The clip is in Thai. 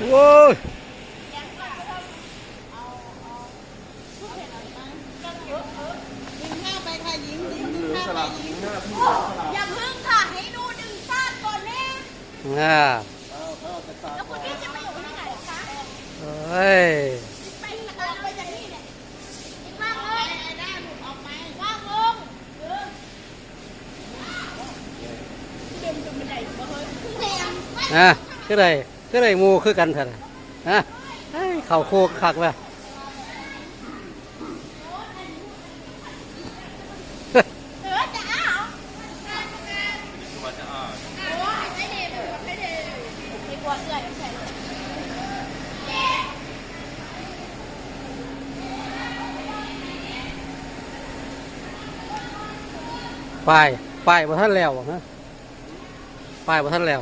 โว้ยอย่าพึ่งค่ะให้ดูดึงซาดก่อนแม่แล้วคุณพี่จะไปอยู่ที่ไหนคะเฮ้ยไปจากนี่เนี่ยว่างลงได้หลุดออกไปว่างลงเดินจนบันไดมาเฮ้ยคือไรมูคือกันเถอะเข่าโคกคักเลยจะอ้าวไม่กลัวเกลือไม่ใช่ป้ายบ่ทันแล้วนะป้ายบ่ทันแล้ว